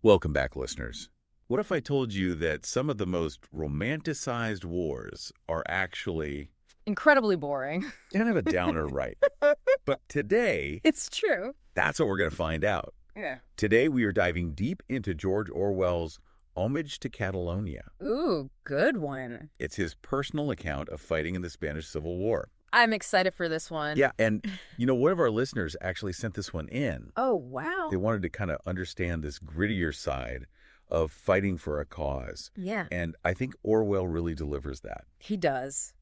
Welcome back, listeners. What if I told you that some of the most romanticized wars are actually Incredibly boring. kind of a downer, right? But today, It's true. that's what we're going to find out. Yeah. Today, we are diving deep into George Orwell's Homage to Catalonia. Ooh, good one. It's his personal account of fighting in the Spanish Civil War. I'm excited for this one. Yeah, and one of our listeners actually sent this one in. Oh, wow. They wanted to kind of understand this grittier side of fighting for a cause. Yeah, And I think Orwell really delivers that. he does.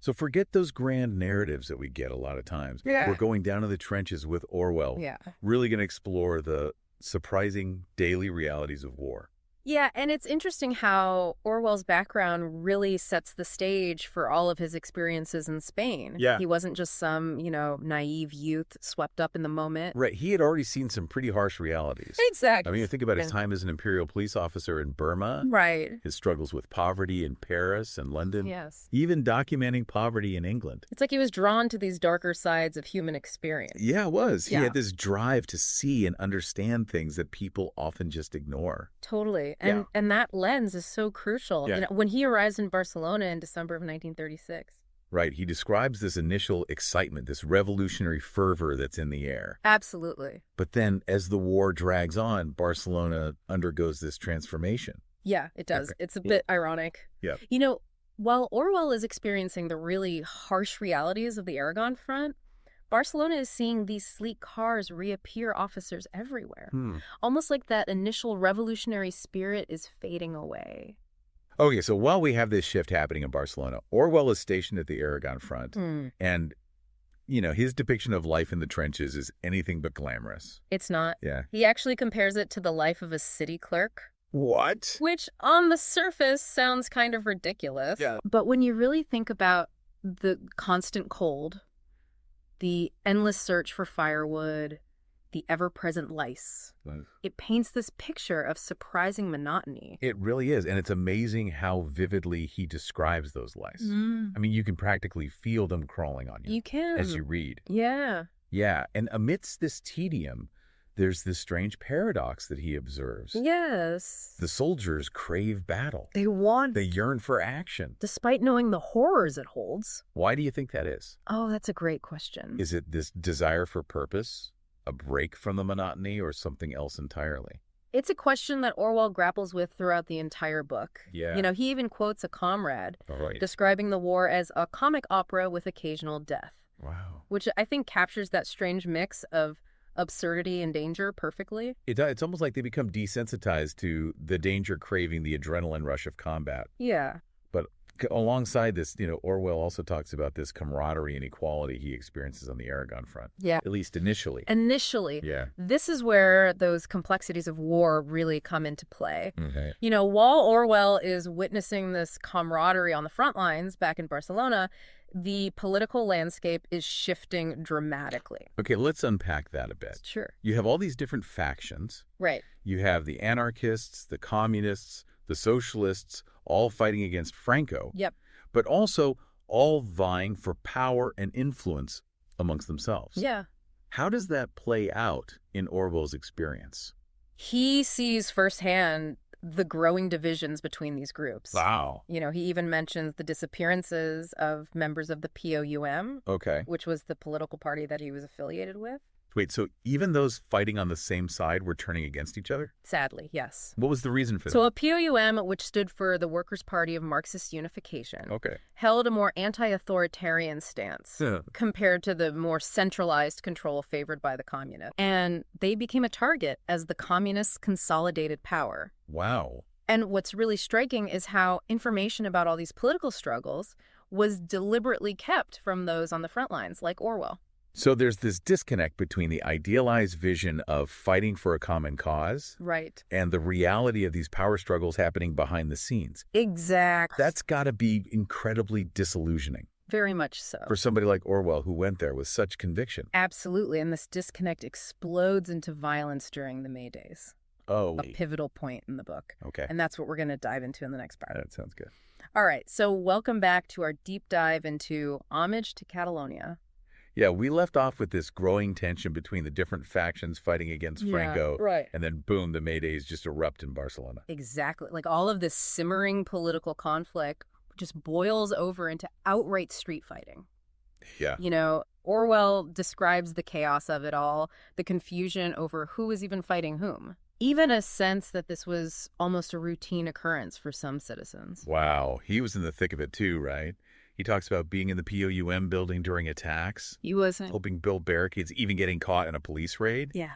So forget those grand narratives that we get a lot of times. Yeah. We're going down to the trenches with Orwell. Yeah. Really going to explore the surprising daily realities of war. Yeah, and it's interesting how Orwell's background really sets the stage for all of his experiences in Spain. Yeah. He wasn't just some, naive youth swept up in the moment. Right. He had already seen some pretty harsh realities. Exactly. I mean, you think about his time as an imperial police officer in Burma, Right. his struggles with poverty in Paris and London, Yes. even documenting poverty in England. It's like he was drawn to these darker sides of human experience. Yeah, it was. He Yeah. had this drive to see and understand things that people often just ignore. Totally. Yeah. And that lens is so crucial. Yeah. When he arrives in Barcelona in December of 1936. Right. He describes this initial excitement, this revolutionary fervor that's in the air. Absolutely. But then as the war drags on, Barcelona undergoes this transformation. Yeah, it does. Okay. It's a bit ironic. Yeah. While Orwell is experiencing the really harsh realities of the Aragon front, Barcelona is seeing these sleek cars reappear officers everywhere. Almost like that initial revolutionary spirit is fading away. Okay, so while we have this shift happening in Barcelona, Orwell is stationed at the Aragon front. And, his depiction of life in the trenches is anything but glamorous. It's not. Yeah. He actually compares it to the life of a city clerk. What? Which, on the surface, sounds kind of ridiculous. Yeah. But when you really think about the constant cold, the endless search for firewood, the ever-present lice, it paints this picture of surprising monotony. It really is. And it's amazing how vividly he describes those lice. I mean, you can practically feel them crawling on you. You can. As you read. Yeah. Yeah. And amidst this tedium, there's this strange paradox that he observes. Yes. The soldiers crave battle. They want, They yearn for action. despite knowing the horrors it holds. Why do you think that is? Oh, that's a great question. Is it this desire for purpose, a break from the monotony, or something else entirely? It's a question that Orwell grapples with throughout the entire book. Yeah. He even quotes a comrade All right. describing the war as a comic opera with occasional death, Wow. which I think captures that strange mix of absurdity and danger perfectly. It's almost like they become desensitized to the danger craving, the adrenaline rush of combat. Yeah. But alongside this, Orwell also talks about this camaraderie and equality he experiences on the Aragon front. Yeah. At least initially. Initially, Yeah. this is where those complexities of war really come into play. Okay. While Orwell is witnessing this camaraderie on the front lines back in Barcelona, the political landscape is shifting dramatically. Okay, let's unpack that a bit. Sure. You have all these different factions. Right. You have the anarchists, the communists, the socialists, all fighting against Franco. Yep. But also all vying for power and influence amongst themselves. Yeah. How does that play out in Orwell's experience? He sees firsthand the growing divisions between these groups. Wow. He even mentions the disappearances of members of the POUM, Okay. which was the political party that he was affiliated with. Wait, so even those fighting on the same side were turning against each other? Sadly, yes. What was the reason for So that? a POUM, which stood for the Workers' Party of Marxist Unification, Okay. held a more anti-authoritarian stance Yeah. compared to the more centralized control favored by the communists. And they became a target as the communists consolidated power. Wow. And what's really striking is how information about all these political struggles was deliberately kept from those on the front lines, like Orwell. So there's this disconnect between the idealized vision of fighting for a common cause Right. and the reality of these power struggles happening behind the scenes. Exactly. That's got to be incredibly disillusioning Very much so. for somebody like Orwell who went there with such conviction. Absolutely. And this disconnect explodes into violence during the May Days. Oh, A pivotal point in the book. okay. And that's what we're going to dive into in the next part. That sounds good. All right. So welcome back to our deep dive into Homage to Catalonia. Yeah, we left off with this growing tension between the different factions fighting against Franco, right. and then boom, the Maydays just erupt in Barcelona. Exactly. Like all of this simmering political conflict just boils over into outright street fighting. Yeah. You know, Orwell describes the chaos of it all, the confusion over who was even fighting whom. Even a sense that this was almost a routine occurrence for some citizens. Wow, he was in the thick of it too, right? He talks about being in the POUM building during attacks, He wasn't. helping build barricades, even getting caught in a police raid. Yeah.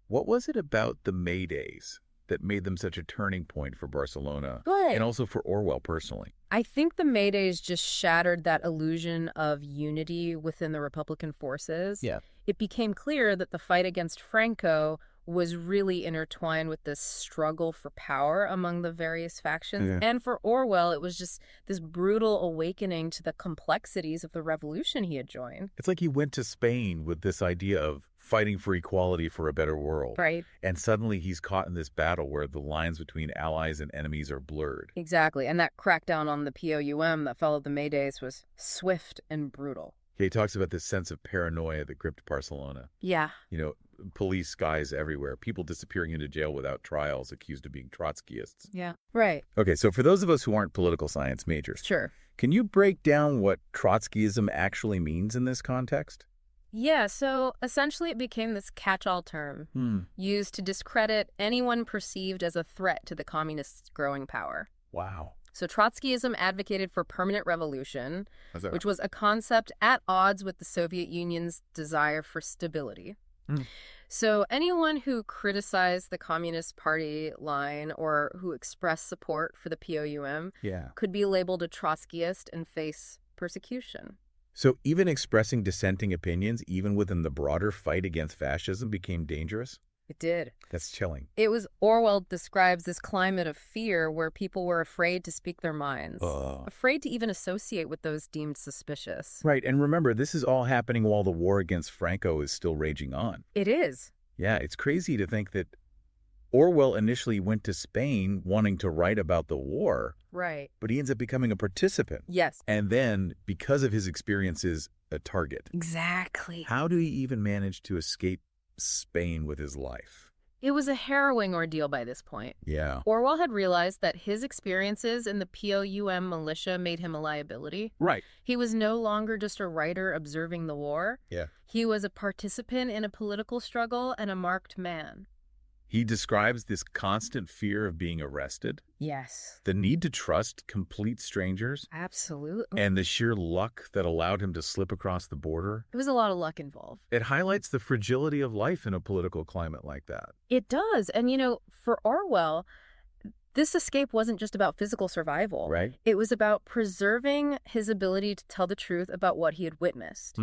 What was it about the Maydays that made them such a turning point for Barcelona Good. and also for Orwell personally? I think the Maydays just shattered that illusion of unity within the Republican forces. Yeah. It became clear that the fight against Franco was really intertwined with this struggle for power among the various factions. Yeah. And for Orwell, it was just this brutal awakening to the complexities of the revolution he had joined. It's like he went to Spain with this idea of fighting for equality for a better world. Right. And suddenly he's caught in this battle where the lines between allies and enemies are blurred. Exactly. And that crackdown on the POUM that followed the Maydays was swift and brutal. He talks about this sense of paranoia that gripped Barcelona. Yeah. You know, police skies everywhere, people disappearing into jail without trials, accused of being Trotskyists. Yeah. Right. Okay, so for those of us who aren't political science majors, Sure. can you break down what Trotskyism actually means in this context? Yeah, so essentially it became this catch-all term used to discredit anyone perceived as a threat to the communists' growing power. Wow. So Trotskyism advocated for permanent revolution, How's that? which was a concept at odds with the Soviet Union's desire for stability. So anyone who criticized the Communist Party line or who expressed support for the POUM Yeah. could be labeled a Trotskyist and face persecution. So even expressing dissenting opinions, even within the broader fight against fascism, became dangerous? It did. That's chilling. Orwell describes this climate of fear where people were afraid to speak their minds, afraid to even associate with those deemed suspicious. Right, and remember, this is all happening while the war against Franco is still raging on. It is. Yeah, it's crazy to think that Orwell initially went to Spain wanting to write about the war, Right. but he ends up becoming a participant. Yes. And then, because of his experiences, a target. Exactly. How do he even manage to escape Spain with his life? It was a harrowing ordeal by this point. Yeah. Orwell had realized that his experiences in the POUM militia made him a liability. Right. He was no longer just a writer observing the war. Yeah. He was a participant in a political struggle and a marked man. He describes this constant fear of being arrested, Yes. the need to trust complete strangers, Absolutely. and the sheer luck that allowed him to slip across the border. There was a lot of luck involved. It highlights the fragility of life in a political climate like that. It does. And, for Orwell, this escape wasn't just about physical survival. Right. It was about preserving his ability to tell the truth about what he had witnessed.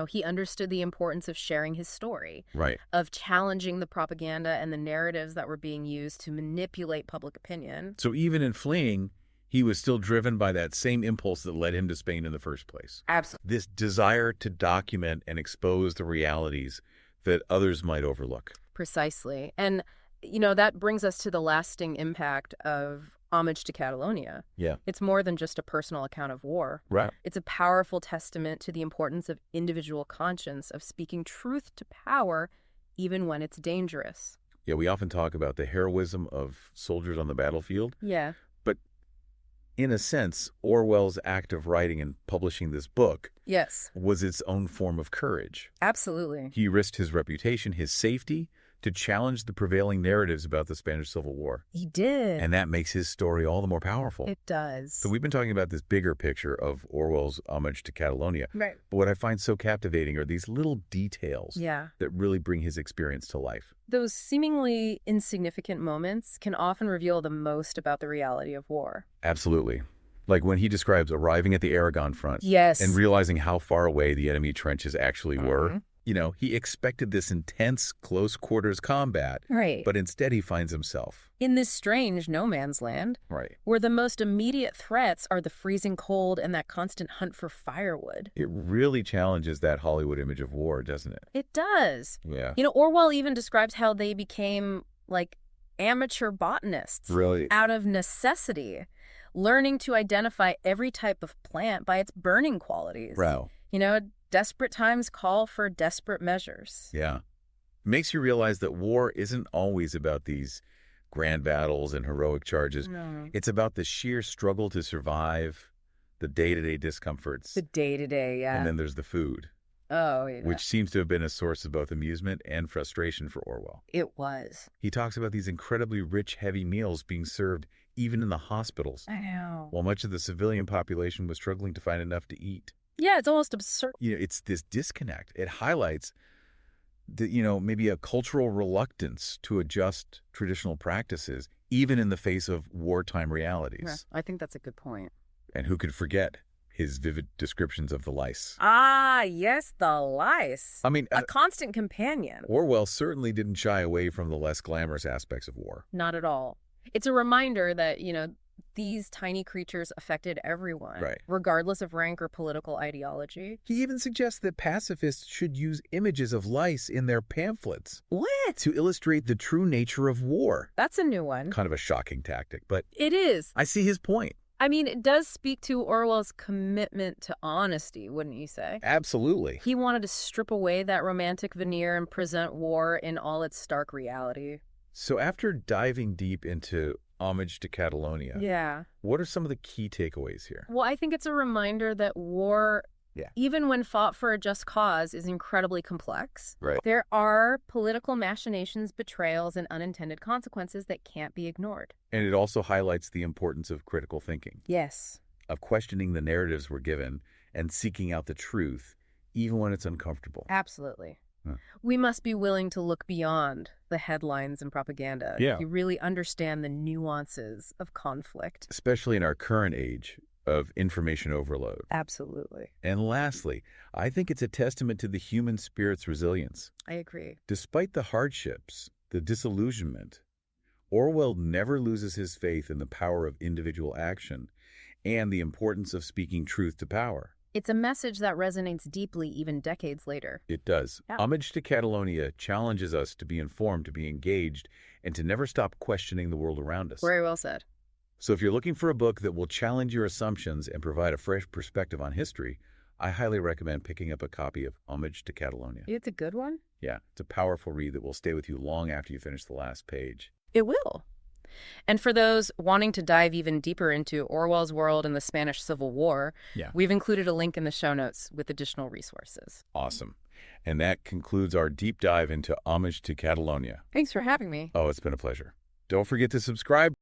He understood the importance of sharing his story, Right. of challenging the propaganda and the narratives that were being used to manipulate public opinion. So even in fleeing, he was still driven by that same impulse that led him to Spain in the first place. Absolutely. This desire to document and expose the realities that others might overlook. Precisely. And that brings us to the lasting impact of Homage to Catalonia. Yeah. It's more than just a personal account of war. Right. It's a powerful testament to the importance of individual conscience, of speaking truth to power, even when it's dangerous. Yeah, we often talk about the heroism of soldiers on the battlefield. Yeah. But in a sense, Orwell's act of writing and publishing this book Yes. was its own form of courage. Absolutely. He risked his reputation, his safety, to challenge the prevailing narratives about the Spanish Civil War. He did. And that makes his story all the more powerful. It does. So we've been talking about this bigger picture of Orwell's Homage to Catalonia. Right. But what I find so captivating are these little details Yeah. that really bring his experience to life. Those seemingly insignificant moments can often reveal the most about the reality of war. Absolutely. Like when he describes arriving at the Aragon front Yes. and realizing how far away the enemy trenches actually were. He expected this intense close quarters combat, Right. but instead he finds himself. In this strange no man's land, Right. where the most immediate threats are the freezing cold and that constant hunt for firewood. It really challenges that Hollywood image of war, doesn't it? It does. Yeah. Orwell even describes how they became like amateur botanists. Really? Out of necessity, learning to identify every type of plant by its burning qualities. Wow. Desperate times call for desperate measures. Yeah. Makes you realize that war isn't always about these grand battles and heroic charges. No. It's about the sheer struggle to survive, the day-to-day discomforts. The day-to-day, yeah. And then there's the food. Oh, yeah. Which seems to have been a source of both amusement and frustration for Orwell. It was. He talks about these incredibly rich, heavy meals being served even in the hospitals, I know. while much of the civilian population was struggling to find enough to eat. Yeah, it's almost absurd. It's this disconnect. It highlights that, maybe a cultural reluctance to adjust traditional practices, even in the face of wartime realities. Yeah, I think that's a good point. And who could forget his vivid descriptions of the lice? Ah, yes, the lice. I mean, a constant companion. Orwell certainly didn't shy away from the less glamorous aspects of war. Not at all. It's a reminder that, these tiny creatures affected everyone, Right, regardless of rank or political ideology. He even suggests that pacifists should use images of lice in their pamphlets. What? To illustrate the true nature of war. That's a new one. Kind of a shocking tactic, but it is. I see his point. I mean, it does speak to Orwell's commitment to honesty, wouldn't you say? Absolutely. He wanted to strip away that romantic veneer and present war in all its stark reality. So after diving deep into Homage to Catalonia, yeah, what are some of the key takeaways here? Well, I think it's a reminder that war, even when fought for a just cause, is incredibly complex. Right. There are political machinations, betrayals, and unintended consequences that can't be ignored. And it also highlights the importance of critical thinking. Yes. Of questioning the narratives we're given and seeking out the truth, even when it's uncomfortable. Absolutely. We must be willing to look beyond the headlines and propaganda to really understand the nuances of conflict. Especially in our current age of information overload. Absolutely. And lastly, I think it's a testament to the human spirit's resilience. I agree. Despite the hardships, the disillusionment, Orwell never loses his faith in the power of individual action and the importance of speaking truth to power. It's a message that resonates deeply even decades later. It does. Yeah. Homage to Catalonia challenges us to be informed, to be engaged, and to never stop questioning the world around us. Very well said. So if you're looking for a book that will challenge your assumptions and provide a fresh perspective on history, I highly recommend picking up a copy of Homage to Catalonia. It's a good one? Yeah, it's a powerful read that will stay with you long after you finish the last page. It will. And for those wanting to dive even deeper into Orwell's world and the Spanish Civil War, we've included a link in the show notes with additional resources. Awesome. And that concludes our deep dive into Homage to Catalonia. Thanks for having me. Oh, it's been a pleasure. Don't forget to subscribe.